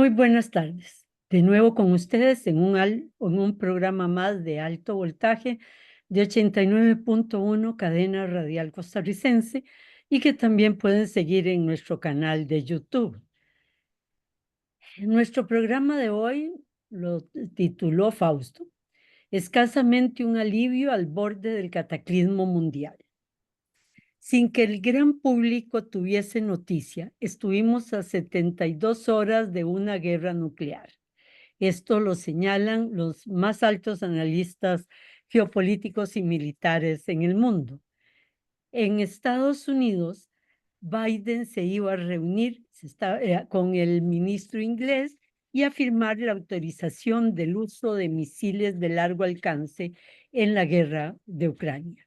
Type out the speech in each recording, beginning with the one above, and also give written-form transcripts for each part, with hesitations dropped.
Muy buenas tardes. De nuevo con ustedes en un programa más de alto voltaje de 89.1 cadena radial costarricense y que también pueden seguir en nuestro canal de YouTube. Nuestro programa de hoy lo tituló Fausto, escasamente un alivio al borde del cataclismo mundial. Sin que el gran público tuviese noticia, estuvimos a 72 horas de una guerra nuclear. Esto lo señalan los más altos analistas geopolíticos y militares en el mundo. En Estados Unidos, Biden se iba a reunir con el ministro inglés y a firmar la autorización del uso de misiles de largo alcance en la guerra de Ucrania.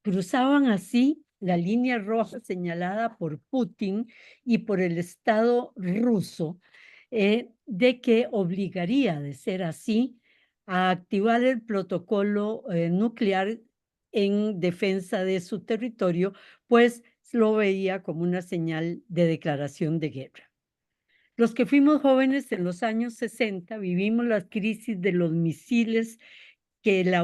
Cruzaban así la línea roja señalada por Putin y por el Estado ruso, de que obligaría, de ser así, a activar el protocolo nuclear en defensa de su territorio, pues lo veía como una señal de declaración de guerra. Los que fuimos jóvenes en los años 60 vivimos la crisis de los misiles que la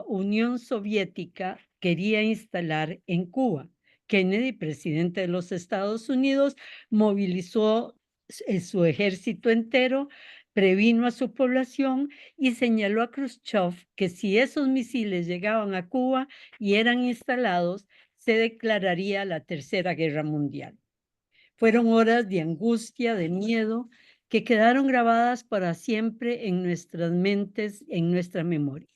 Unión Soviética quería instalar en Cuba. Kennedy, presidente de los Estados Unidos, movilizó su ejército entero, previno a su población y señaló a Khrushchev que si esos misiles llegaban a Cuba y eran instalados, se declararía la Tercera Guerra Mundial. Fueron horas de angustia, de miedo, que quedaron grabadas para siempre en nuestras mentes, en nuestra memoria.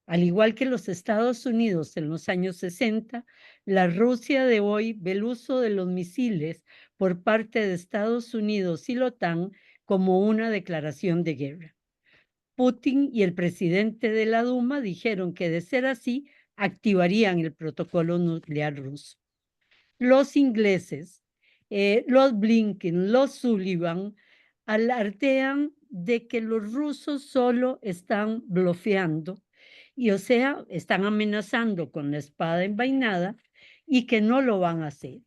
Al igual que los Estados Unidos en los años 60, la Rusia de hoy ve el uso de los misiles por parte de Estados Unidos y la OTAN como una declaración de guerra. Putin y el presidente de la Duma dijeron que de ser así, activarían el protocolo nuclear ruso. Los ingleses, los Blinken, los Sullivan, alardean de que los rusos solo están blofeando y o sea, están amenazando con la espada envainada y que no lo van a hacer.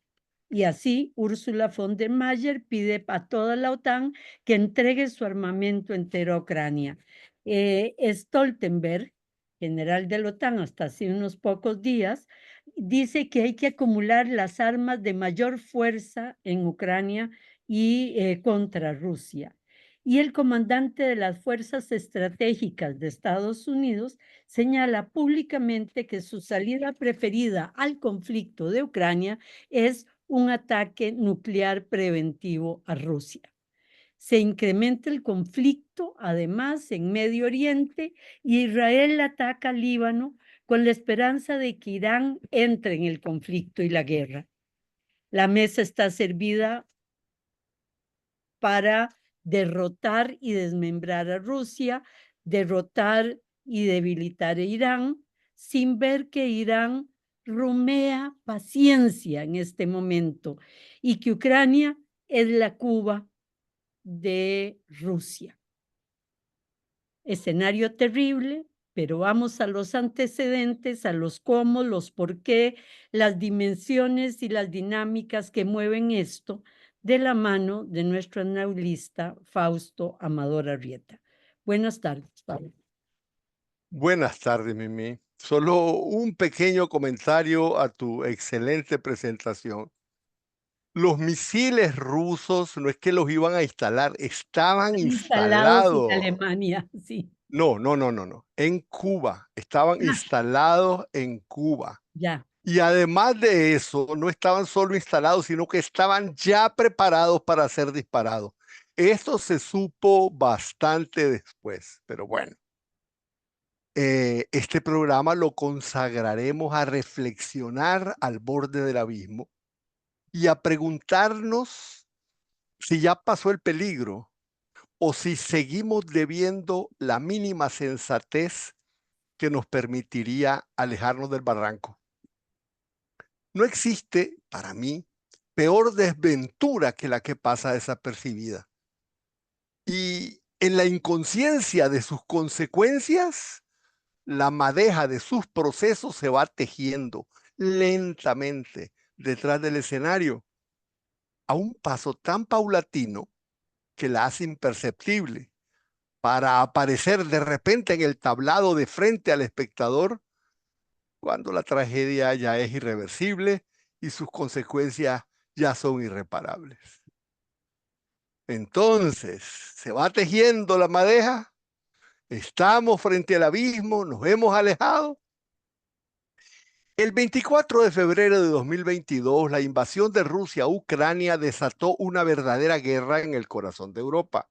Y así Ursula von der Mayer pide a toda la OTAN que entregue su armamento entero a Ucrania. Stoltenberg, general de la OTAN hasta hace unos pocos días, dice que hay que acumular las armas de mayor fuerza en Ucrania y contra Rusia. Y el comandante de las fuerzas estratégicas de Estados Unidos señala públicamente que su salida preferida al conflicto de Ucrania es un ataque nuclear preventivo a Rusia. Se incrementa el conflicto, además, en Medio Oriente, y Israel ataca al Líbano con la esperanza de que Irán entre en el conflicto y la guerra. La mesa está servida para derrotar y desmembrar a Rusia, derrotar y debilitar a Irán, sin ver que Irán rumea paciencia en este momento y que Ucrania es la Cuba de Rusia. Escenario terrible, pero vamos a los antecedentes, a los cómo, los por qué, las dimensiones y las dinámicas que mueven esto de la mano de nuestro analista Fausto Amador Arrieta. Buenas tardes, Pablo. Buenas tardes, Mimi. Solo un pequeño comentario a tu excelente presentación. Los misiles rusos no es que los iban a instalar, estaban Instalados en instalados. Alemania, sí. No. En Cuba, estaban instalados en Cuba. Ya. Y además de eso, no estaban solo instalados, sino que estaban ya preparados para ser disparados. Esto se supo bastante después, pero bueno. Este programa lo consagraremos a reflexionar al borde del abismo y a preguntarnos si ya pasó el peligro o si seguimos debiendo la mínima sensatez que nos permitiría alejarnos del barranco. No existe, para mí, peor desventura que la que pasa desapercibida. Y en la inconsciencia de sus consecuencias, la madeja de sus procesos se va tejiendo lentamente detrás del escenario. a un paso tan paulatino que la hace imperceptible, para aparecer de repente en el tablado de frente al espectador cuando la tragedia ya es irreversible y sus consecuencias ya son irreparables. Entonces, se va tejiendo la madeja, estamos frente al abismo, nos hemos alejado. El 24 de febrero de 2022, la invasión de Rusia a Ucrania desató una verdadera guerra en el corazón de Europa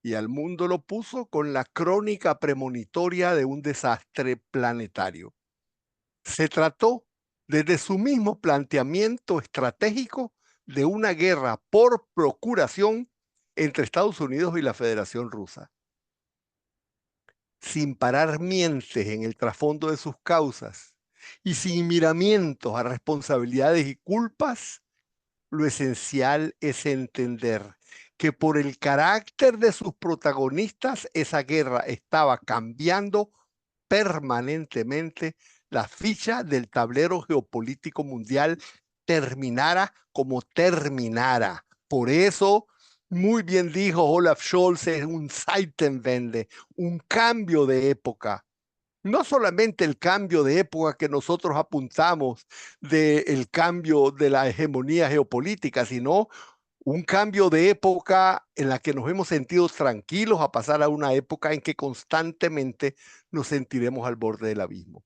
y al mundo lo puso con la crónica premonitoria de un desastre planetario. Se trató, desde su mismo planteamiento estratégico, de una guerra por procuración entre Estados Unidos y la Federación Rusa. Sin parar mientes en el trasfondo de sus causas y sin miramientos a responsabilidades y culpas, lo esencial es entender que por el carácter de sus protagonistas, esa guerra estaba cambiando permanentemente la ficha del tablero geopolítico mundial, terminara como terminara. Por eso, muy bien dijo Olaf Scholz, es un Zeitenwende, un cambio de época. No solamente el cambio de época que nosotros apuntamos del cambio de la hegemonía geopolítica, sino un cambio de época en la que nos hemos sentido tranquilos a pasar a una época en que constantemente nos sentiremos al borde del abismo.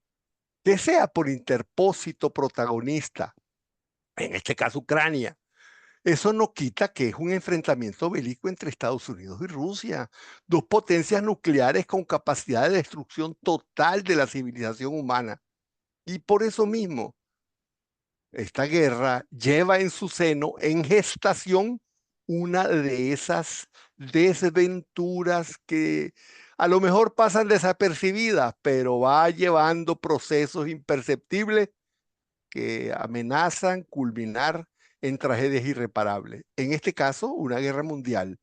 Que sea por interpósito protagonista, en este caso Ucrania, eso no quita que es un enfrentamiento bélico entre Estados Unidos y Rusia, dos potencias nucleares con capacidad de destrucción total de la civilización humana. Y por eso mismo, esta guerra lleva en su seno, en gestación, una de esas desventuras que a lo mejor pasan desapercibidas, pero va llevando procesos imperceptibles que amenazan culminar en tragedias irreparables. En este caso, una guerra mundial.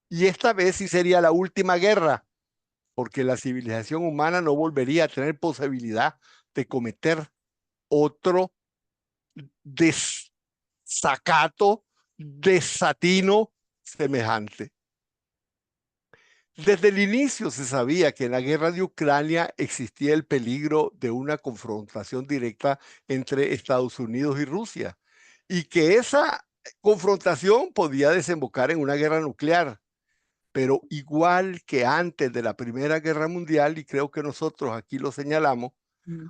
Y esta vez sí sería la última guerra, porque la civilización humana no volvería a tener posibilidad de cometer otro desacato, desatino semejante. Desde el inicio se sabía que en la guerra de Ucrania existía el peligro de una confrontación directa entre Estados Unidos y Rusia y que esa confrontación podía desembocar en una guerra nuclear. Pero igual que antes de la Primera Guerra Mundial, y creo que nosotros aquí lo señalamos,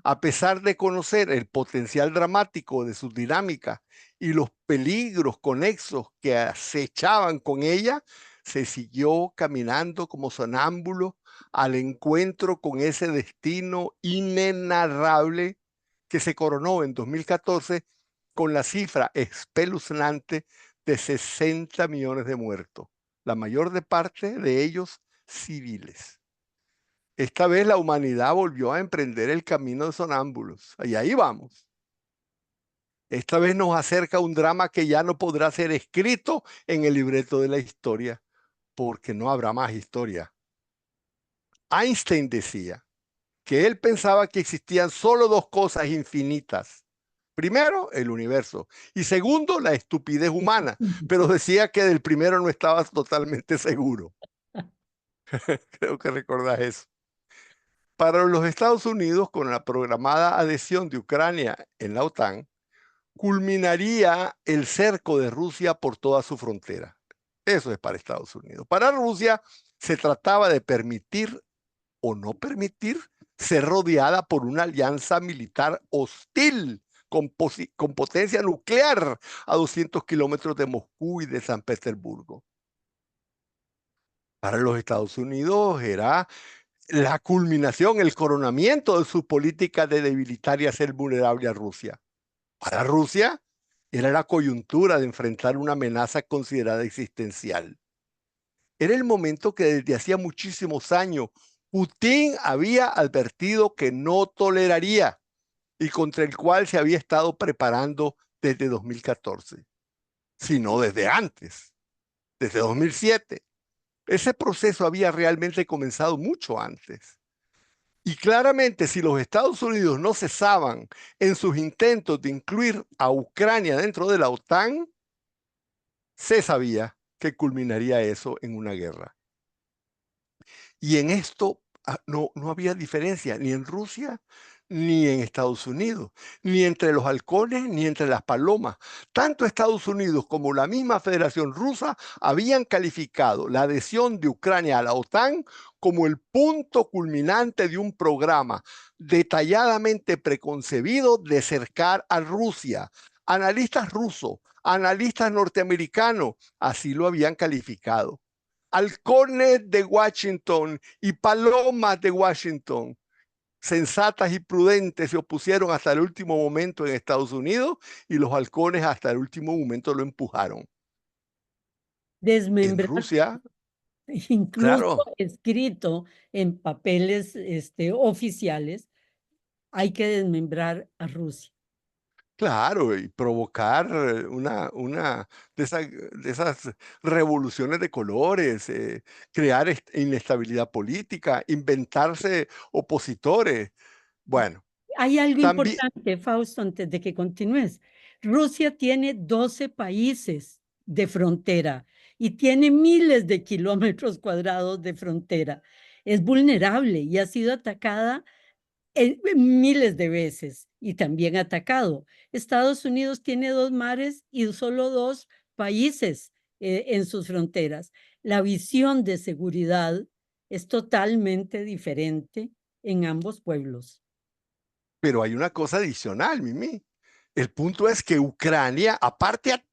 a pesar de conocer el potencial dramático de sus dinámicas y los peligros conexos que acechaban con ella, se siguió caminando como sonámbulo al encuentro con ese destino inenarrable que se coronó en 2014 con la cifra espeluznante de 60 millones de muertos, la mayor de parte de ellos civiles. Esta vez la humanidad volvió a emprender el camino de sonámbulos. Y ahí vamos. Esta vez nos acerca un drama que ya no podrá ser escrito en el libreto de la historia, porque no habrá más historia. Einstein decía que él pensaba que existían solo dos cosas infinitas. Primero, el universo. Y segundo, la estupidez humana. Pero decía que del primero no estaba totalmente seguro. Creo que recordás eso. Para los Estados Unidos, con la programada adhesión de Ucrania en la OTAN, culminaría el cerco de Rusia por toda su frontera. Eso es para Estados Unidos. Para Rusia se trataba de permitir o no permitir ser rodeada por una alianza militar hostil con potencia nuclear a 200 kilómetros de Moscú y de San Petersburgo. Para los Estados Unidos era la culminación, el coronamiento de su política de debilitar y hacer vulnerable a Rusia. Para Rusia era la coyuntura de enfrentar una amenaza considerada existencial. Era el momento que desde hacía muchísimos años Putin había advertido que no toleraría y contra el cual se había estado preparando desde 2014, sino desde antes, desde 2007. Ese proceso había realmente comenzado mucho antes. Y claramente, si los Estados Unidos no cesaban en sus intentos de incluir a Ucrania dentro de la OTAN, se sabía que culminaría eso en una guerra. Y en esto no había diferencia ni en Rusia ni en Estados Unidos, ni entre los halcones ni entre las palomas. Tanto Estados Unidos como la misma Federación Rusa habían calificado la adhesión de Ucrania a la OTAN como el punto culminante de un programa detalladamente preconcebido de cercar a Rusia. Analistas rusos, analistas norteamericanos, así lo habían calificado. Halcones de Washington y palomas de Washington, sensatas y prudentes, se opusieron hasta el último momento en Estados Unidos y los halcones hasta el último momento lo empujaron. En Desmembrar, Rusia, incluso claro, escrito en papeles oficiales, hay que desmembrar a Rusia. claro, y provocar una de esas revoluciones de colores, crear inestabilidad política, inventarse opositores. Bueno, Hay algo también, importante, Fausto, antes de que continúes. Rusia tiene 12 países de frontera y tiene miles de kilómetros cuadrados de frontera. Es vulnerable y ha sido atacada miles de veces y también atacado. Estados Unidos tiene 2 mares y solo 2 países en sus fronteras. La visión de seguridad es totalmente diferente en ambos pueblos. pero hay una cosa adicional, Mimi. El punto es que Ucrania, aparte a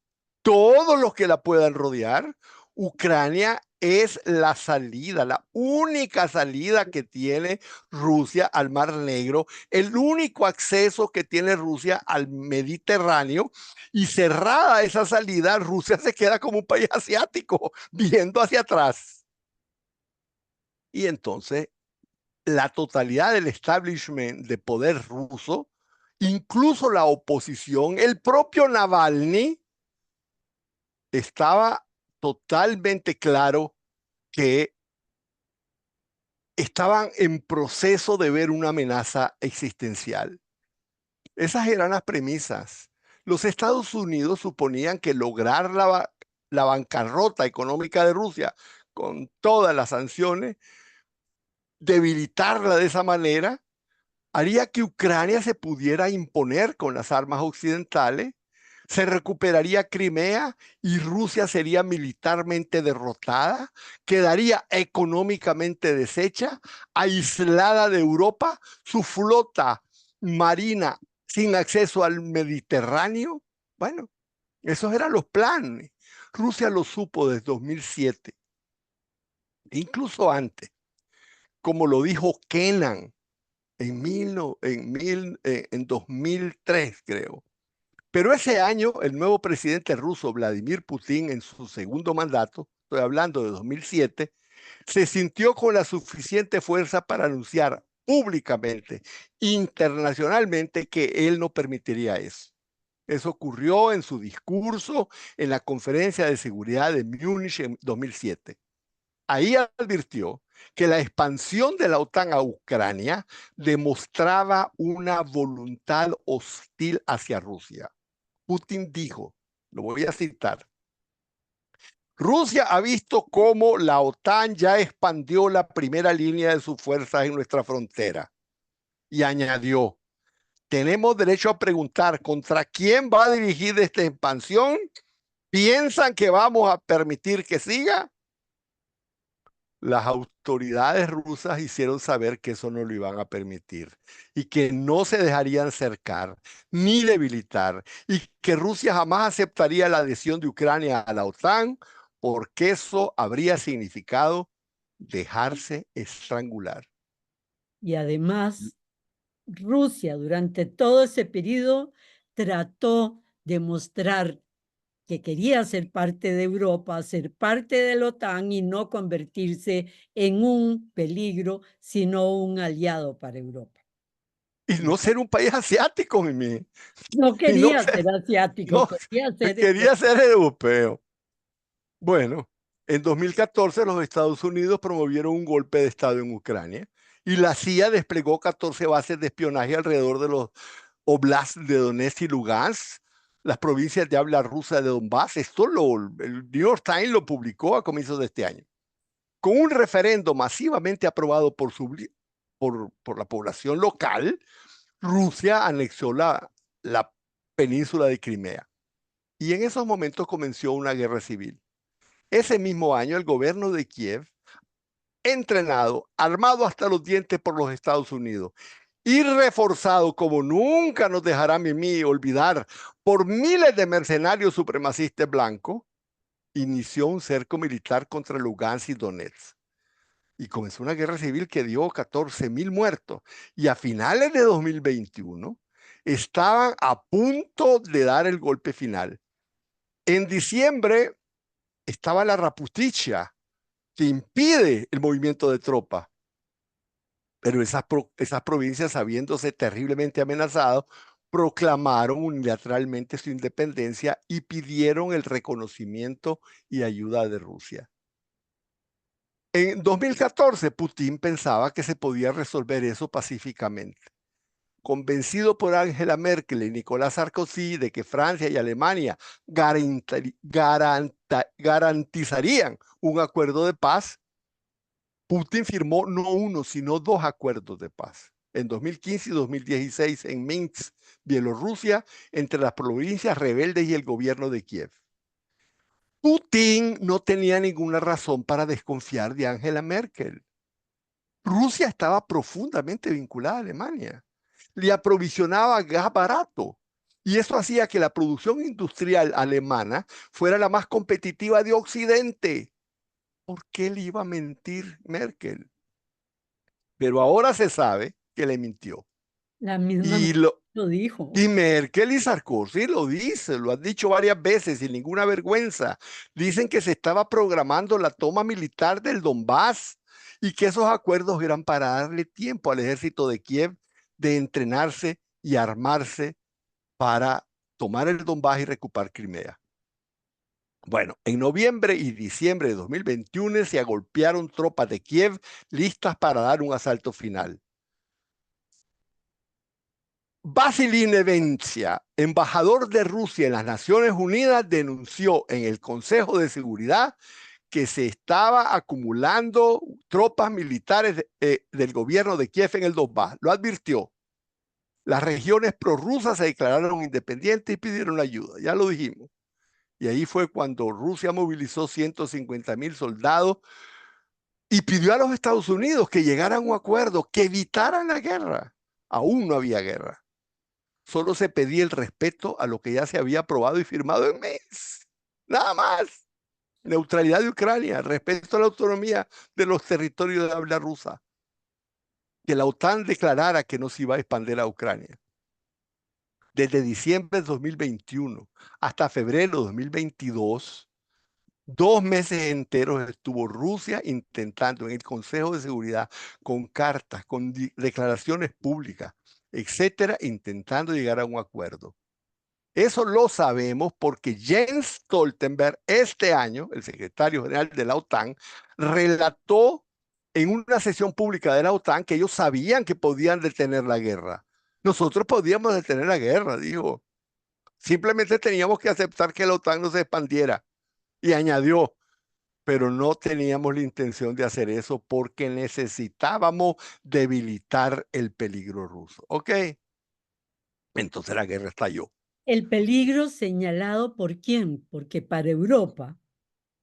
todos los que la puedan rodear, Ucrania es la salida, la única salida que tiene Rusia al Mar Negro, el único acceso que tiene Rusia al Mediterráneo, y cerrada esa salida, Rusia se queda como un país asiático, viendo hacia atrás. Y entonces la totalidad del establishment de poder ruso, incluso la oposición, el propio Navalny, estaba totalmente claro que estaban en proceso de ver una amenaza existencial. Esas eran las premisas. Los Estados Unidos suponían que lograr la bancarrota económica de Rusia con todas las sanciones, debilitarla de esa manera, haría que Ucrania se pudiera imponer con las armas occidentales, se recuperaría Crimea y Rusia sería militarmente derrotada, quedaría económicamente deshecha, aislada de Europa, su flota marina sin acceso al Mediterráneo. Bueno, esos eran los planes. Rusia lo supo desde 2007, incluso antes, como lo dijo Kennan en 2003, creo. Pero ese año, el nuevo presidente ruso, Vladimir Putin, en su segundo mandato, estoy hablando de 2007, se sintió con la suficiente fuerza para anunciar públicamente, internacionalmente, que él no permitiría eso. Eso ocurrió en su discurso en la Conferencia de Seguridad de Múnich en 2007. Ahí advirtió que la expansión de la OTAN a Ucrania demostraba una voluntad hostil hacia Rusia. Putin dijo, lo voy a citar, Rusia ha visto cómo la OTAN ya expandió la primera línea de sus fuerzas en nuestra frontera. Y añadió, tenemos derecho a preguntar contra quién va a dirigir esta expansión. ¿Piensan que vamos a permitir que siga? Las autoridades rusas hicieron saber que eso no lo iban a permitir y que no se dejarían cercar ni debilitar y que Rusia jamás aceptaría la adhesión de Ucrania a la OTAN porque eso habría significado dejarse estrangular. Y además, Rusia durante todo ese periodo trató de mostrar que quería ser parte de Europa, ser parte de la OTAN y no convertirse en un peligro, sino un aliado para Europa. Y no ser un país asiático, Mimi. No Y no quería ser, ser asiático, no, quería ser quería europeo. ser europeo. Bueno, en 2014 los Estados Unidos promovieron un golpe de Estado en Ucrania y la CIA desplegó 14 bases de espionaje alrededor de los oblasts de Donetsk y Lugansk, las provincias de habla rusa de Donbass. El New York Times lo publicó a comienzos de este año. Con un referendo masivamente aprobado por la población local, Rusia anexó la península de Crimea. Y en esos momentos comenzó una guerra civil. Ese mismo año, el gobierno de Kiev, entrenado, armado hasta los dientes por los Estados Unidos y reforzado como nunca nos dejará Mimi olvidar por miles de mercenarios supremacistas blancos, inició un cerco militar contra Lugansk y Donetsk. Y comenzó una guerra civil que dio 14.000 muertos. Y a finales de 2021 estaban a punto de dar el golpe final. En diciembre estaba la Rapusticia, que impide el movimiento de tropas. Pero esas provincias, sabiéndose terriblemente amenazadas, proclamaron unilateralmente su independencia y pidieron el reconocimiento y ayuda de Rusia. En 2014, Putin pensaba que se podía resolver eso pacíficamente. Convencido por Angela Merkel y Nicolás Sarkozy de que Francia y Alemania garantizarían un acuerdo de paz, Putin firmó no uno, sino dos acuerdos de paz, en 2015 y 2016 en Minsk, Bielorrusia, entre las provincias rebeldes y el gobierno de Kiev. Putin no tenía ninguna razón para desconfiar de Angela Merkel. Rusia estaba profundamente vinculada a Alemania. Le aprovisionaba gas barato. Y eso hacía que la producción industrial alemana fuera la más competitiva de Occidente. ¿Por qué le iba a mentir Merkel? Pero ahora se sabe que le mintió. La misma Y, Merkel lo, lo dijo. y Merkel y Sarkozy lo dicen, lo han dicho varias veces sin ninguna vergüenza. Dicen que se estaba programando la toma militar del Donbass y que esos acuerdos eran para darle tiempo al ejército de Kiev de entrenarse y armarse para tomar el Donbass y recuperar Crimea. Bueno, en noviembre y diciembre de 2021 se agolpearon tropas de Kiev listas para dar un asalto final. Vasily Nevencia, embajador de Rusia en las Naciones Unidas, denunció en el Consejo de Seguridad que se estaba acumulando tropas militares del gobierno de Kiev en el Donbass. Lo advirtió. Las regiones prorrusas se declararon independientes y pidieron ayuda. Ya lo dijimos. Y ahí fue cuando Rusia movilizó 150.000 soldados y pidió a los Estados Unidos que llegaran a un acuerdo, que evitaran la guerra. Aún no había guerra. Solo se pedía el respeto a lo que ya se había aprobado y firmado en Minsk. Nada más. Neutralidad de Ucrania, respeto a la autonomía de los territorios de habla rusa. Que la OTAN declarara que no se iba a expandir a Ucrania. Desde diciembre de 2021 hasta febrero de 2022, 2 meses enteros estuvo Rusia intentando en el Consejo de Seguridad, con cartas, con declaraciones públicas, etcétera, intentando llegar a un acuerdo. Eso lo sabemos porque Jens Stoltenberg este año, el secretario general de la OTAN, relató en una sesión pública de la OTAN que ellos sabían que podían detener la guerra. Nosotros podíamos detener la guerra, dijo. Simplemente teníamos que aceptar que la OTAN no se expandiera. Y añadió, pero no teníamos la intención de hacer eso porque necesitábamos debilitar el peligro ruso. ¿Ok? Entonces la guerra estalló. El peligro señalado por quién, porque para Europa,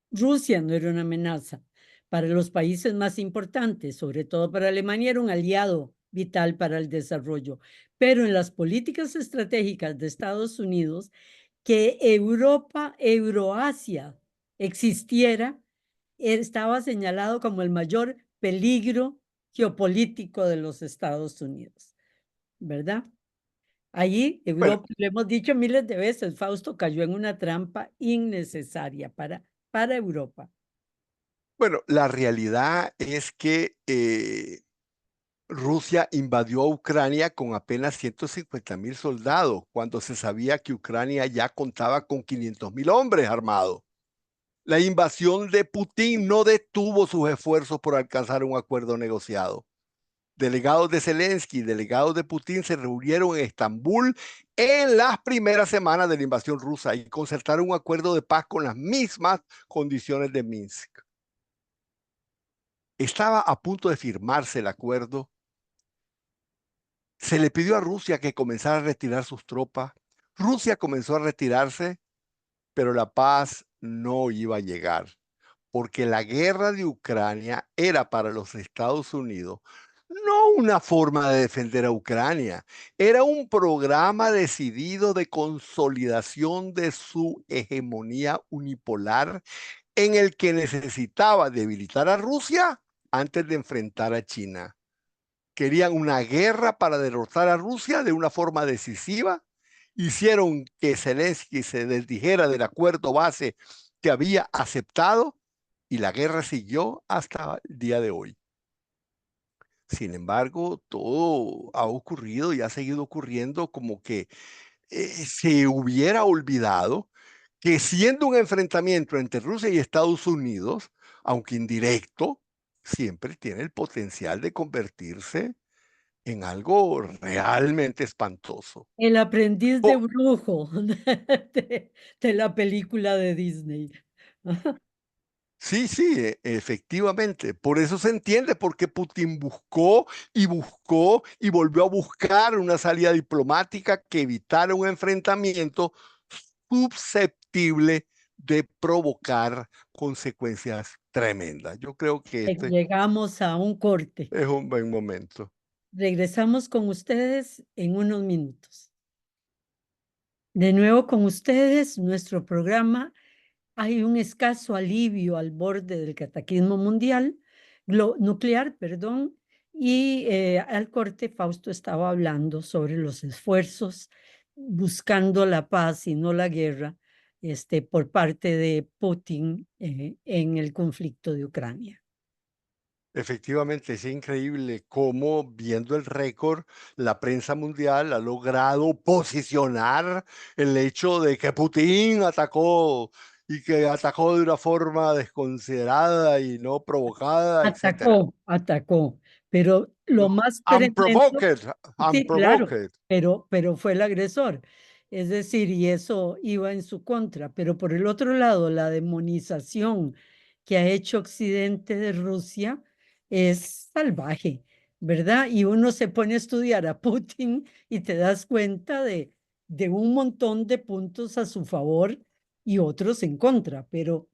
Rusia no era una amenaza. Para los países más importantes, sobre todo para Alemania, era un aliado vital para el desarrollo. Pero en las políticas estratégicas de Estados Unidos, que Europa, Euroasia existiera, estaba señalado como el mayor peligro geopolítico de los Estados Unidos, ¿verdad? Allí, Bueno, Europa, lo hemos dicho miles de veces, Fausto cayó en una trampa innecesaria para Europa. bueno, la realidad es que Rusia invadió a Ucrania con apenas 150.000 soldados, cuando se sabía que Ucrania ya contaba con 500.000 hombres armados. La invasión de Putin no detuvo sus esfuerzos por alcanzar un acuerdo negociado. Delegados de Zelensky y delegados de Putin se reunieron en Estambul en las primeras semanas de la invasión rusa y concertaron un acuerdo de paz con las mismas condiciones de Minsk. Estaba a punto de firmarse el acuerdo. Se le pidió a Rusia que comenzara a retirar sus tropas. Rusia comenzó a retirarse, pero la paz no iba a llegar, porque la guerra de Ucrania era para los Estados Unidos no una forma de defender a Ucrania, era un programa decidido de consolidación de su hegemonía unipolar en el que necesitaba debilitar a Rusia antes de enfrentar a China. Querían una guerra para derrotar a Rusia de una forma decisiva. Hicieron que Zelensky se desdijera del acuerdo base que había aceptado y la guerra siguió hasta el día de hoy. Sin embargo, todo ha ocurrido y ha seguido ocurriendo como que se hubiera olvidado que siendo un enfrentamiento entre Rusia y Estados Unidos, aunque indirecto, siempre tiene el potencial de convertirse en algo realmente espantoso. El aprendiz de Po- brujo de la película de Disney. Sí, sí, efectivamente. Por eso se entiende por qué Putin buscó y buscó y volvió a buscar una salida diplomática que evitara un enfrentamiento susceptible de provocar consecuencias tremendas. Yo creo que este Llegamos a un corte. es un buen momento. Regresamos con ustedes en unos minutos. De nuevo con ustedes, nuestro programa. Hay un escaso alivio al borde del cataclismo mundial, nuclear, perdón, y al corte Fausto estaba hablando sobre los esfuerzos buscando la paz y no la guerra por parte de Putin en el conflicto de Ucrania. Efectivamente, es increíble cómo, viendo el récord, la prensa mundial ha logrado posicionar el hecho de que Putin atacó y que atacó de una forma desconsiderada y no provocada, etcétera. Atacó, pero lo más tremendo. Unprovoked, Sí, claro, unprovoked. pero fue el agresor. Es decir, y eso iba en su contra. Pero por el otro lado, la demonización que ha hecho Occidente de Rusia es salvaje, ¿verdad? Y uno se pone a estudiar a Putin y te das cuenta de un montón de puntos a su favor y otros en contra, pero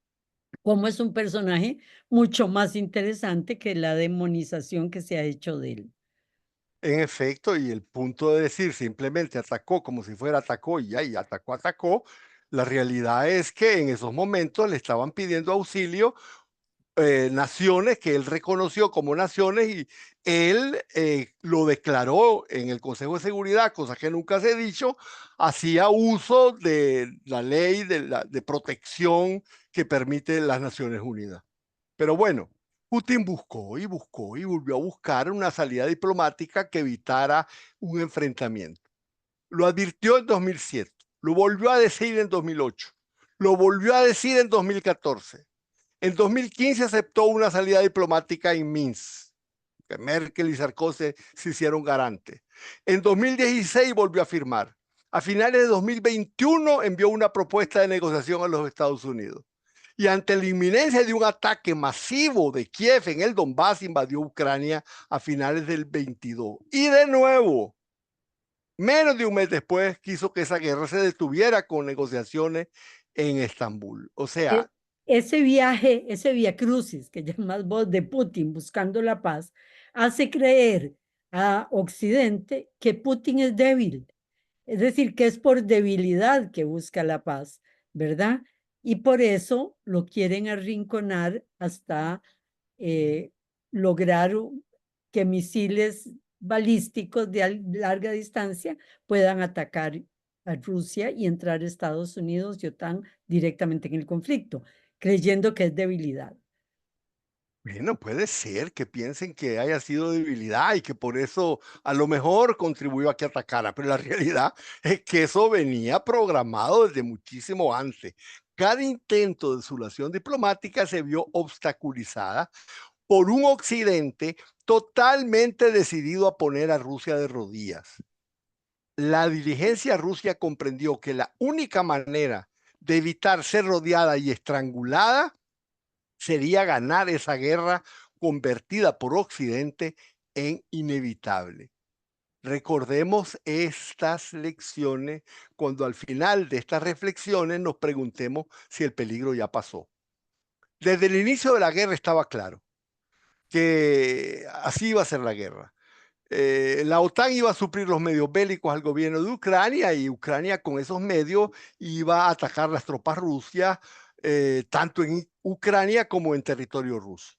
como es un personaje mucho más interesante que la demonización que se ha hecho de él. En efecto, y el punto de decir simplemente atacó como si fuera atacó y ya, y atacó, atacó, la realidad es que en esos momentos le estaban pidiendo auxilio naciones que él reconoció como naciones y él lo declaró en el Consejo de Seguridad, cosa que nunca se ha dicho, hacía uso de la ley de protección que permite las Naciones Unidas. Pero bueno, Putin buscó y buscó y volvió a buscar una salida diplomática que evitara un enfrentamiento. Lo advirtió en 2007, lo volvió a decir en 2008, lo volvió a decir en 2014. En 2015 aceptó una salida diplomática en Minsk, que Merkel y Sarkozy se hicieron garantes. En 2016 volvió a firmar. A finales de 2021 envió una propuesta de negociación a los Estados Unidos. Y ante la inminencia de un ataque masivo de Kiev en el Donbass, invadió Ucrania a finales del 22. Y de nuevo, menos de un mes después, quiso que esa guerra se detuviera con negociaciones en Estambul. O E- sea, Ese viaje, ese vía crucis que llamas vos de Putin buscando la paz, hace creer a Occidente que Putin es débil, es decir, que es por debilidad que busca la paz, ¿verdad? Y por eso lo quieren arrinconar hasta eh, lograr que misiles balísticos de larga distancia puedan atacar a Rusia y entrar a Estados Unidos y OTAN directamente en el conflicto, creyendo que es debilidad. bueno, puede ser que piensen que haya sido debilidad y que por eso a lo mejor contribuyó a que atacara, pero la realidad es que eso venía programado desde muchísimo antes. Cada intento de solución diplomática se vio obstaculizada por un Occidente totalmente decidido a poner a Rusia de rodillas. La dirigencia rusa comprendió que la única manera de evitar ser rodeada y estrangulada sería ganar esa guerra convertida por Occidente en inevitable. Recordemos estas lecciones cuando al final de estas reflexiones nos preguntemos si el peligro ya pasó. Desde el inicio de la guerra estaba claro que así iba a ser la guerra. La OTAN iba a suplir los medios bélicos al gobierno de Ucrania y Ucrania con esos medios iba a atacar las tropas rusas, tanto en Ucrania como en territorio ruso.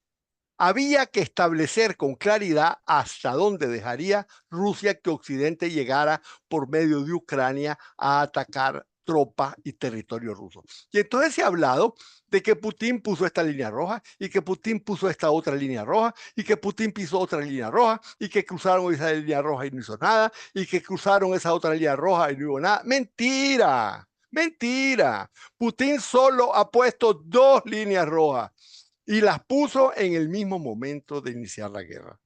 Había que establecer con claridad hasta dónde dejaría Rusia que Occidente llegara por medio de Ucrania a atacar tropas y territorio ruso. Y entonces se ha hablado de que Putin puso esta línea roja y que Putin puso esta otra línea roja y que Putin pisó otra línea roja y que cruzaron esa línea roja y no hizo nada y que cruzaron esa otra línea roja y no hubo nada. Mentira, mentira. Putin solo ha puesto 2 líneas rojas y las puso en el mismo momento de iniciar la guerra.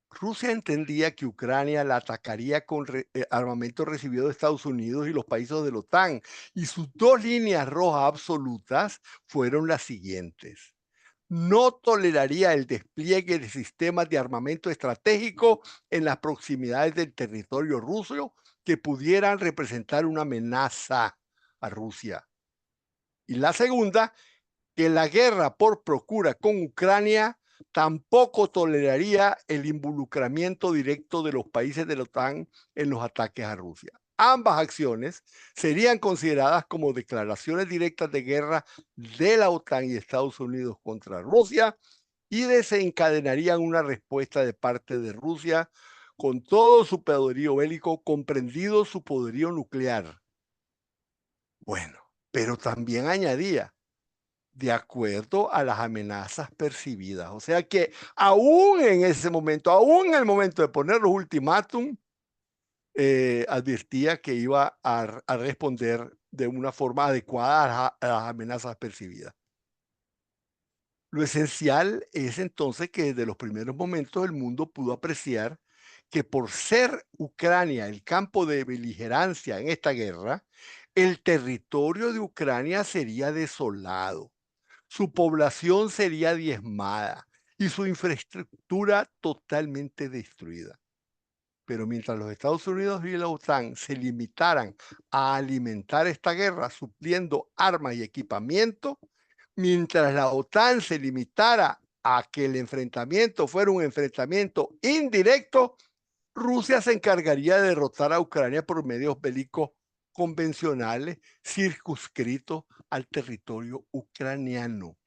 Rusia entendía que Ucrania la atacaría con armamento recibido de Estados Unidos y los países de la OTAN, y sus 2 líneas rojas absolutas fueron las siguientes. No toleraría el despliegue de sistemas de armamento estratégico en las proximidades del territorio ruso que pudieran representar una amenaza a Rusia. Y la segunda, que la guerra por procura con Ucrania tampoco toleraría el involucramiento directo de los países de la OTAN en los ataques a Rusia. Ambas acciones serían consideradas como declaraciones directas de guerra de la OTAN y Estados Unidos contra Rusia y desencadenarían una respuesta de parte de Rusia con todo su poderío bélico, comprendido su poderío nuclear. Bueno, pero también añadía, de acuerdo a las amenazas percibidas. O sea que aún en ese momento, aún en el momento de poner los ultimátum, advertía que iba a responder de una forma adecuada a las amenazas percibidas. Lo esencial es entonces que desde los primeros momentos el mundo pudo apreciar que por ser Ucrania el campo de beligerancia en esta guerra, el territorio de Ucrania sería desolado, su población sería diezmada y su infraestructura totalmente destruida. Pero mientras los Estados Unidos y la OTAN se limitaran a alimentar esta guerra supliendo armas y equipamiento, mientras la OTAN se limitara a que el enfrentamiento fuera un enfrentamiento indirecto, Rusia se encargaría de derrotar a Ucrania por medios bélicos convencionales circunscritos al territorio ucraniano.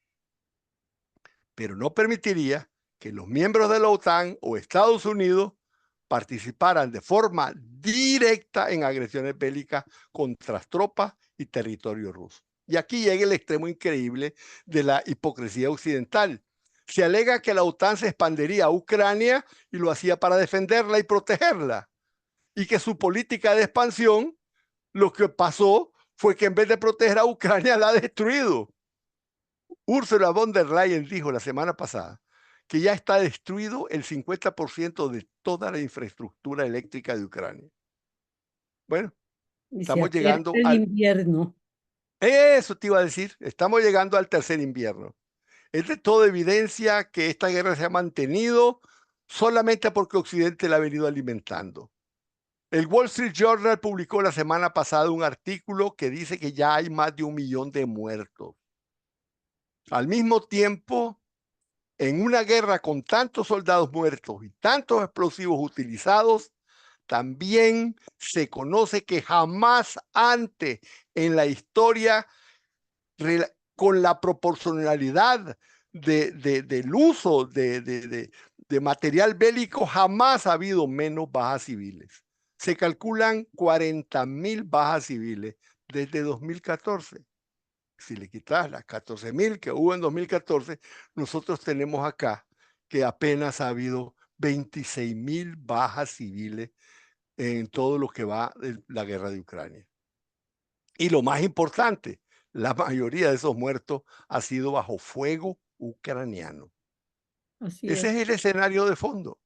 Pero no permitiría que los miembros de la OTAN o Estados Unidos participaran de forma directa en agresiones bélicas contra tropas y territorio ruso. Y aquí llega el extremo increíble de la hipocresía occidental. Se alega que la OTAN se expandería a Ucrania y lo hacía para defenderla y protegerla. Y que su política de expansión, lo que pasó fue que en vez de proteger a Ucrania, la ha destruido. Ursula von der Leyen dijo la semana pasada que ya está destruido el 50% de toda la infraestructura eléctrica de Ucrania. Bueno, Y se estamos acerca llegando el al... invierno. Eso te iba a decir, estamos llegando al tercer invierno. Es de toda evidencia que esta guerra se ha mantenido solamente porque Occidente la ha venido alimentando. El Wall Street Journal publicó la semana pasada un artículo que dice que ya hay más de 1 millón de muertos. Al mismo tiempo, en una guerra con tantos soldados muertos y tantos explosivos utilizados, también se conoce que jamás antes en la historia, con la proporcionalidad del uso de material bélico, jamás ha habido menos bajas civiles. Se calculan 40,000 bajas civiles desde 2014. Si le quitas las 14,000 que hubo en 2014, nosotros tenemos acá que apenas ha habido 26,000 bajas civiles en todo lo que va de la guerra de Ucrania. Y lo más importante, la mayoría de esos muertos ha sido bajo fuego ucraniano. así Ese es. es el escenario de fondo.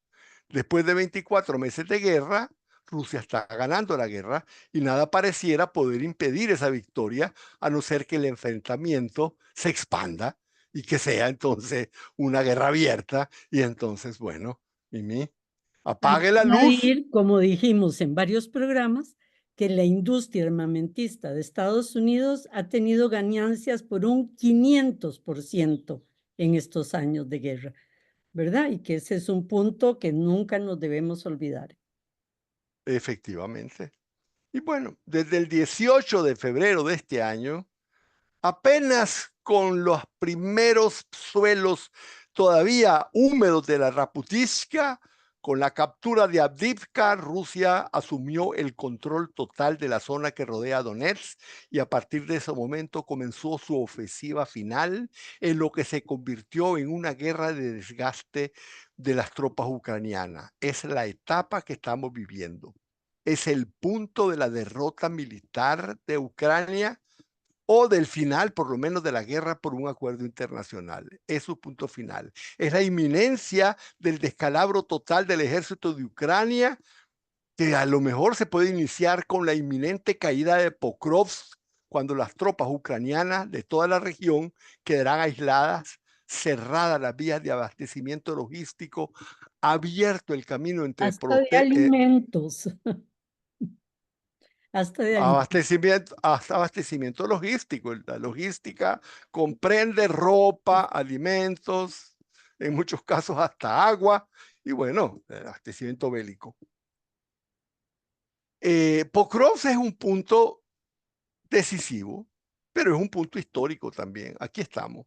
Después de 24 meses de guerra, Rusia está ganando la guerra y nada pareciera poder impedir esa victoria, a no ser que el enfrentamiento se expanda y que sea entonces una guerra abierta. Y entonces, bueno, Mimi, Hay que apague la luz. añadir, como dijimos en varios programas, que la industria armamentista de Estados Unidos ha tenido ganancias por un 500% en estos años de guerra, ¿verdad? Y que ese es un punto que nunca nos debemos olvidar. Efectivamente. Y bueno, desde el 18 de febrero de este año, apenas con los primeros suelos todavía húmedos de la Raputishka, con la captura de Avdiivka, Rusia asumió el control total de la zona que rodea Donetsk y a partir de ese momento comenzó su ofensiva final en lo que se convirtió en una guerra de desgaste de las tropas ucranianas. Es la etapa que estamos viviendo. Es el punto de la derrota militar de Ucrania o del final, por lo menos, de la guerra por un acuerdo internacional. Es su punto final. Es la inminencia del descalabro total del ejército de Ucrania, que a lo mejor se puede iniciar con la inminente caída de Pokrovsk, cuando las tropas ucranianas de toda la región quedarán aisladas, cerradas las vías de abastecimiento logístico, abierto el camino entre Hasta de alimentos, hasta de alimentos. abastecimiento logístico. La logística comprende ropa, alimentos, en muchos casos hasta agua y bueno, abastecimiento bélico. Pokrovsk es un punto decisivo, pero es un punto histórico también. Aquí estamos.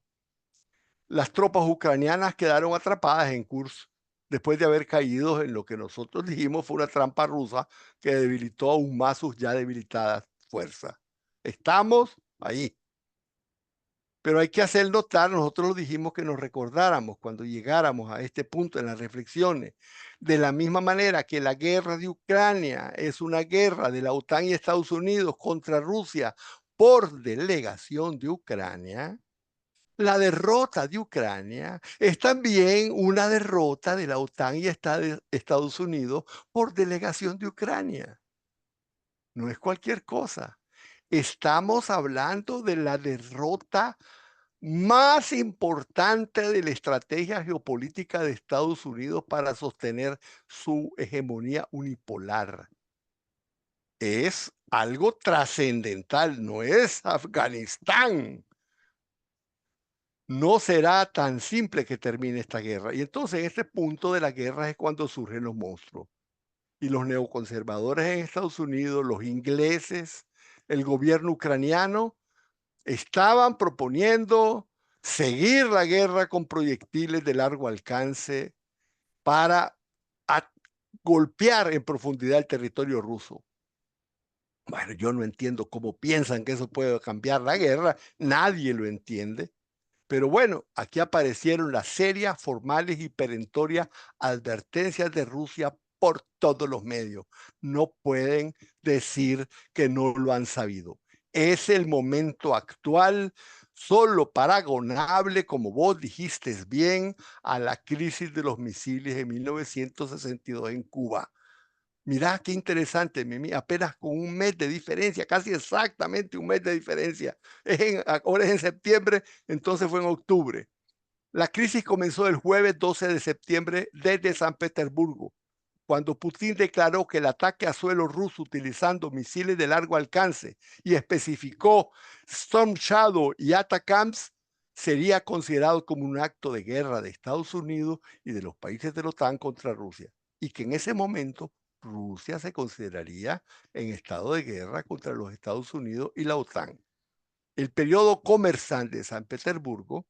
Las tropas ucranianas quedaron atrapadas en Kursk después de haber caído en lo que nosotros dijimos fue una trampa rusa que debilitó aún más sus ya debilitadas fuerzas. Estamos ahí. Pero hay que hacer notar, nosotros lo dijimos que nos recordáramos cuando llegáramos a este punto en las reflexiones, de la misma manera que la guerra de Ucrania es una guerra de la OTAN y Estados Unidos contra Rusia por delegación de Ucrania, la derrota de Ucrania es también una derrota de la OTAN y Estados Unidos por delegación de Ucrania. No es cualquier cosa. Estamos hablando de la derrota más importante de la estrategia geopolítica de Estados Unidos para sostener su hegemonía unipolar. Es algo trascendental, no es Afganistán. No será tan simple que termine esta guerra. Y entonces en este punto de la guerra es cuando surgen los monstruos. Y los neoconservadores en Estados Unidos, los ingleses, el gobierno ucraniano, estaban proponiendo seguir la guerra con proyectiles de largo alcance para golpear en profundidad el territorio ruso. Bueno, yo no entiendo cómo piensan que eso puede cambiar la guerra, nadie lo entiende. Pero bueno, aquí aparecieron las serias, formales y perentorias advertencias de Rusia por todos los medios. No pueden decir que no lo han sabido. Es el momento actual, solo paragonable, como vos dijiste bien, a la crisis de los misiles de 1962 en Cuba. Mirá qué interesante, Mimi, apenas con un mes de diferencia, casi exactamente un mes de diferencia. Ahora es en septiembre, entonces fue en octubre. La crisis comenzó el jueves 12 de septiembre desde San Petersburgo, cuando Putin declaró que el ataque a suelo ruso utilizando misiles de largo alcance y especificó Storm Shadow y ATACMS sería considerado como un acto de guerra de Estados Unidos y de los países de la OTAN contra Rusia, y que en ese momento Rusia se consideraría en estado de guerra contra los Estados Unidos y la OTAN. El periodo Comercial de San Petersburgo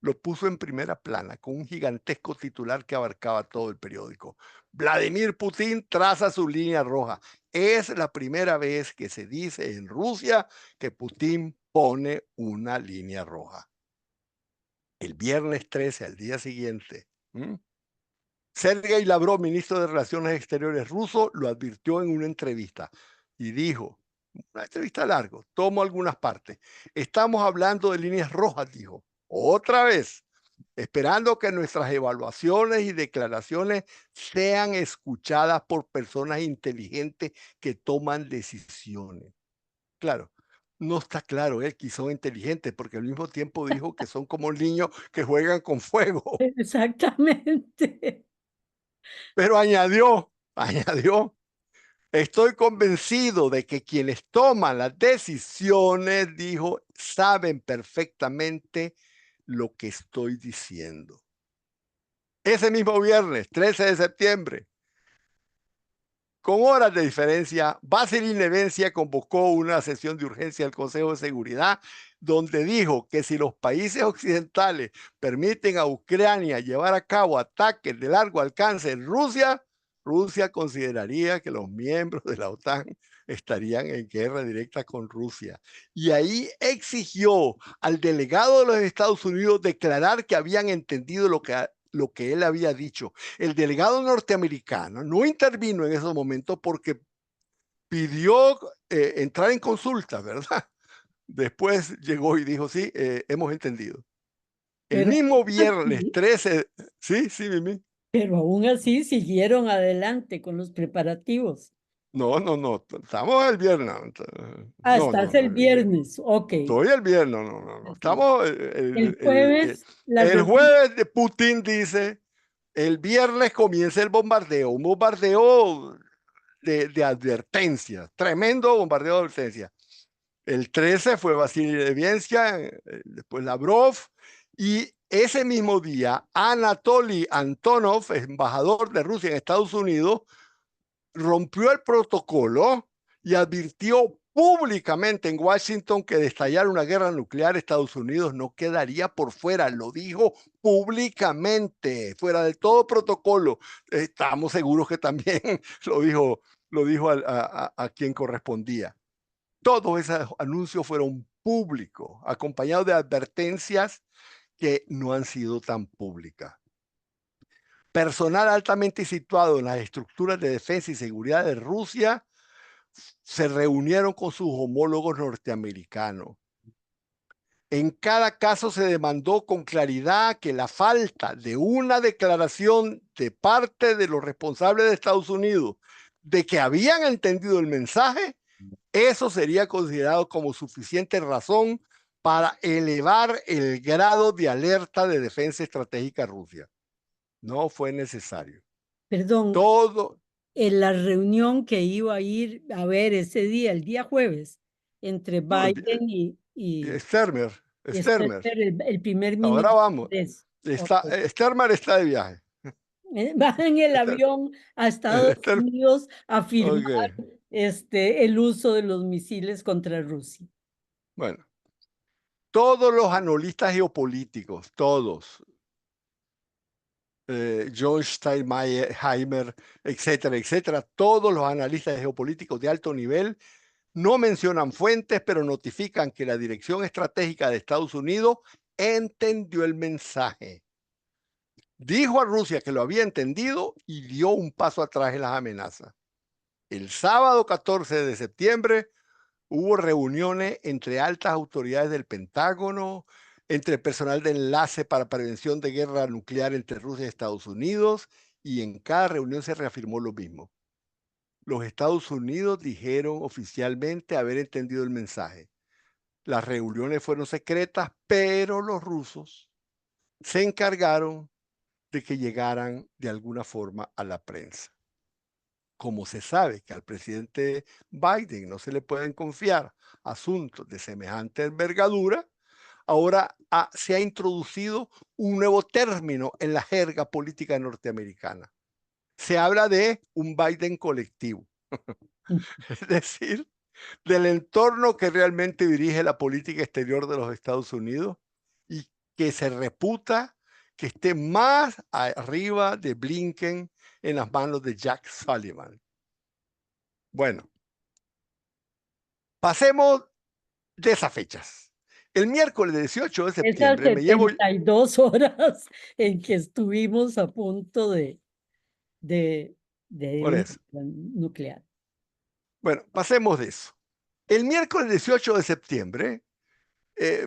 lo puso en primera plana con un gigantesco titular que abarcaba todo el periódico. Vladimir Putin traza su línea roja. Es la primera vez que se dice en Rusia que Putin pone una línea roja. El viernes 13, al día siguiente, Sergei Lavrov, ministro de Relaciones Exteriores ruso, lo advirtió en una entrevista y dijo, una entrevista larga, tomo algunas partes. Estamos hablando de líneas rojas, dijo. Otra vez, esperando que nuestras evaluaciones y declaraciones sean escuchadas por personas inteligentes que toman decisiones. Claro, no está claro que son inteligentes, porque al mismo tiempo dijo que son como niños que juegan con fuego, Exactamente. pero añadió, estoy convencido de que quienes toman las decisiones, dijo, saben perfectamente lo que estoy diciendo. Ese mismo viernes, 13 de septiembre, con horas de diferencia, Vasily Nevencia convocó una sesión de urgencia del Consejo de Seguridad, donde dijo que si los países occidentales permiten a Ucrania llevar a cabo ataques de largo alcance en Rusia, Rusia consideraría que los miembros de la OTAN estarían en guerra directa con Rusia. Y ahí exigió al delegado de los Estados Unidos declarar que habían entendido lo que él había dicho. El delegado norteamericano no intervino en esos momentos porque pidió entrar en consulta, ¿verdad? Después llegó y dijo, sí, hemos entendido. El Pero mismo viernes así, 13, sí, sí, Mimi. pero aún así siguieron adelante con los preparativos. No, estamos el viernes. No, Hasta el viernes. Ok. estoy el viernes, no. Ok. Estamos, El jueves, la el reunión. jueves de Putin dice, el viernes comienza el bombardeo, un bombardeo de advertencia, tremendo bombardeo de advertencia. El 13 fue Vasily Nevencia, después Lavrov, y ese mismo día Anatoly Antonov, embajador de Rusia en Estados Unidos, rompió el protocolo y advirtió públicamente en Washington que de estallar una guerra nuclear Estados Unidos no quedaría por fuera. Lo dijo públicamente, fuera de todo protocolo. Estamos seguros que también lo dijo a quien correspondía. Todos esos anuncios fueron públicos, acompañados de advertencias que no han sido tan públicas. Personal altamente situado en las estructuras de defensa y seguridad de Rusia se reunieron con sus homólogos norteamericanos. En cada caso se demandó con claridad que la falta de una declaración de parte de los responsables de Estados Unidos de que habían entendido el mensaje, eso sería considerado como suficiente razón para elevar el grado de alerta de defensa estratégica a Rusia. No fue necesario. Perdón, Todo, en la reunión que iba a ir a ver ese día, el día jueves, entre no, Biden y Sturmer, Stemmer, Sturmer. el primer Ahora ministro vamos. inglés. Está, Ok. Sturmer está de viaje. Va en el avión a Estados Sturmer, Unidos a firmar ok. el uso de los misiles contra Rusia. Bueno, todos los analistas geopolíticos, todos, John Steinmeier, etcétera, etcétera, todos los analistas geopolíticos de alto nivel no mencionan fuentes, pero notifican que la dirección estratégica de Estados Unidos entendió el mensaje. Dijo a Rusia que lo había entendido y dio un paso atrás en las amenazas. El sábado 14 de septiembre hubo reuniones entre altas autoridades del Pentágono, entre personal de enlace para prevención de guerra nuclear entre Rusia y Estados Unidos, y en cada reunión se reafirmó lo mismo. Los Estados Unidos dijeron oficialmente haber entendido el mensaje. Las reuniones fueron secretas, pero los rusos se encargaron de que llegaran de alguna forma a la prensa. Como se sabe que al presidente Biden no se le pueden confiar asuntos de semejante envergadura, ahora se ha introducido un nuevo término en la jerga política norteamericana. Se habla de un Biden colectivo, es decir, del entorno que realmente dirige la política exterior de los Estados Unidos y que se reputa que esté más arriba de Blinken en las manos de Jack Sullivan. Bueno, pasemos de esas fechas. El miércoles 18 de Esas septiembre me llevo, 72 horas en que estuvimos a punto de, de por una eso.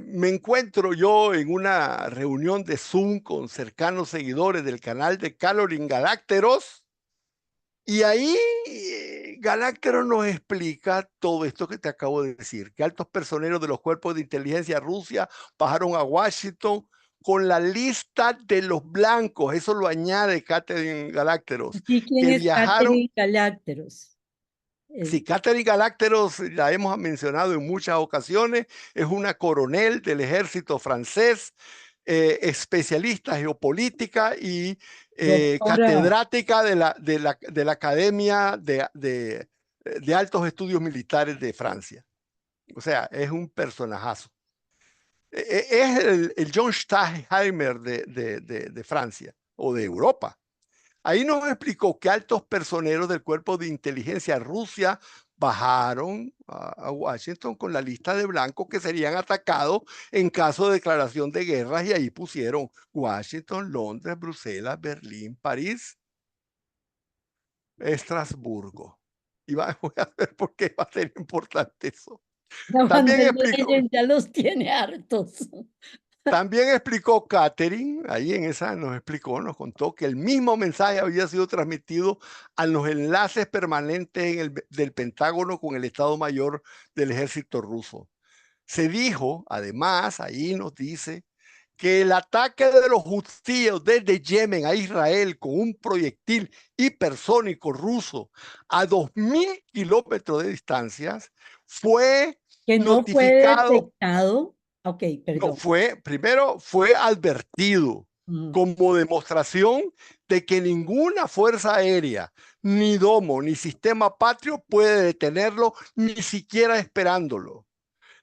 me encuentro yo en una reunión de Zoom con cercanos seguidores del canal de Calorín Galácteros, y ahí Galácteros nos explica todo esto que te acabo de decir, que altos personeros de los cuerpos de inteligencia Rusia bajaron a Washington con la lista de los blancos, eso lo añade Catherine Galácteros, ¿Y quién que es viajaron. Catherine Galácteros? Sí, Catherine Galácteros la hemos mencionado en muchas ocasiones, es una coronel del ejército francés, especialista en geopolítica y Doctora. catedrática de la Academia de Altos Estudios Militares de Francia. O sea, es un personajazo. Es el John Steinheimer de Francia o de Europa. Ahí nos explicó que altos personeros del cuerpo de inteligencia Rusia bajaron a Washington con la lista de blancos que serían atacados en caso de declaración de guerra, y ahí pusieron Washington, Londres, Bruselas, Berlín, París, Estrasburgo. Y voy a ver por qué va a ser importante eso. La Van También der explicó, Leyen ya los tiene hartos. También explicó Catherine, ahí en esa nos explicó, nos contó que el mismo mensaje había sido transmitido a los enlaces permanentes del Pentágono con el Estado Mayor del Ejército ruso. Se dijo, además, ahí nos dice, que el ataque de los hutíes desde Yemen a Israel con un proyectil hipersónico ruso a 2.000 kilómetros de distancias fue Que no fue notificado. detectado. Ok, No, perdón. primero fue advertido Mm. como demostración de que ninguna fuerza aérea, ni domo, ni sistema patrio puede detenerlo, ni siquiera esperándolo.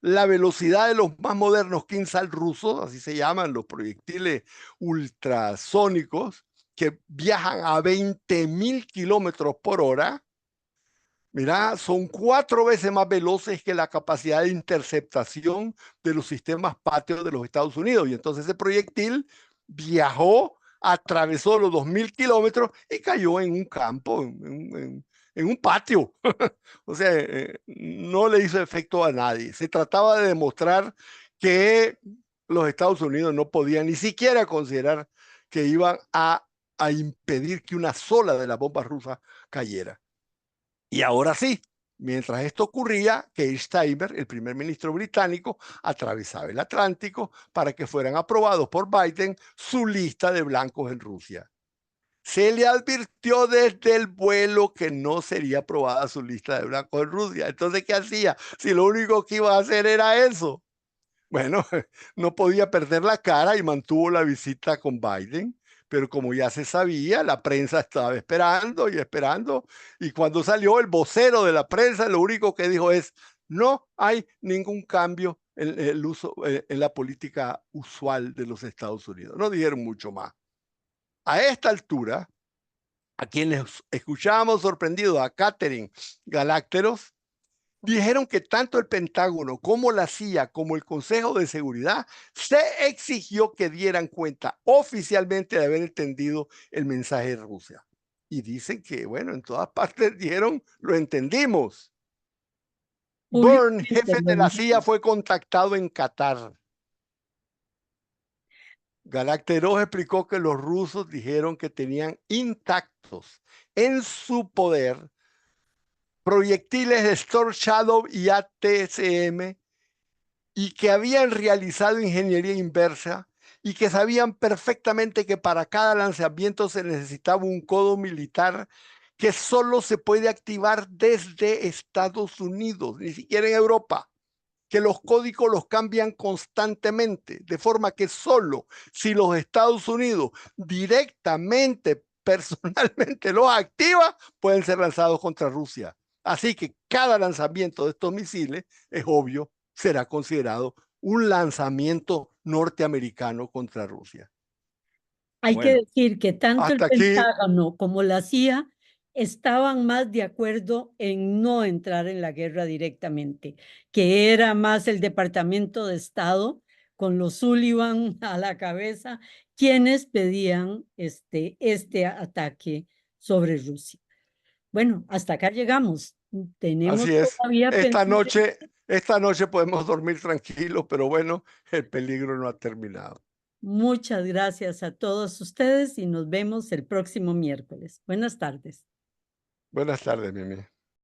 La velocidad de los más modernos Kinsal rusos, así se llaman los proyectiles ultrasónicos, que viajan a 20.000 kilómetros por hora, mira, son 4 veces más veloces que la capacidad de interceptación de los sistemas patrios de los Estados Unidos. Y entonces ese proyectil viajó, atravesó los 2.000 kilómetros y cayó en un campo, en un patio. O sea, no le hizo efecto a nadie. Se trataba de demostrar que los Estados Unidos no podían ni siquiera considerar que iban a impedir que una sola de las bombas rusas cayera. Y ahora sí, mientras esto ocurría, Keir Starmer, el primer ministro británico, atravesaba el Atlántico para que fueran aprobados por Biden su lista de blancos en Rusia. Se le advirtió desde el vuelo que no sería aprobada su lista de blancos en Rusia. Entonces, ¿qué hacía? Si lo único que iba a hacer era eso. Bueno, no podía perder la cara y mantuvo la visita con Biden, pero como ya se sabía, la prensa estaba esperando y esperando, y cuando salió el vocero de la prensa, lo único que dijo es, no hay ningún cambio en el uso, en la política usual de los Estados Unidos. No dijeron mucho más. A esta altura, a quienes escuchábamos sorprendidos a Catherine Galácteros, dijeron que tanto el Pentágono como la CIA como el Consejo de Seguridad se exigió que dieran cuenta oficialmente de haber entendido el mensaje de Rusia. Y dicen que, bueno, en todas partes dijeron, lo entendimos. Byrne, Públicamente jefe lo de la CIA, dijo. fue contactado en Qatar. Galacteros explicó que los rusos dijeron que tenían intactos en su poder proyectiles de Storm Shadow y ATCM, y que habían realizado ingeniería inversa y que sabían perfectamente que para cada lanzamiento se necesitaba un codo militar que solo se puede activar desde Estados Unidos, ni siquiera en Europa, que los códigos los cambian constantemente, de forma que solo si los Estados Unidos directamente, personalmente los activa, pueden ser lanzados contra Rusia. Así que cada lanzamiento de estos misiles, es obvio, será considerado un lanzamiento norteamericano contra Rusia. Hay que Bueno, decir que tanto el hasta aquí. Pentágono como la CIA estaban más de acuerdo en no entrar en la guerra directamente, que era más el Departamento de Estado con los Sullivan a la cabeza quienes pedían este ataque sobre Rusia. Bueno, hasta acá llegamos. Tenemos Así es. todavía Esta pendiente. noche Esta noche podemos dormir tranquilos, pero bueno, el peligro no ha terminado. Muchas gracias a todos ustedes y nos vemos el próximo miércoles. Buenas tardes. Buenas tardes, Mimi.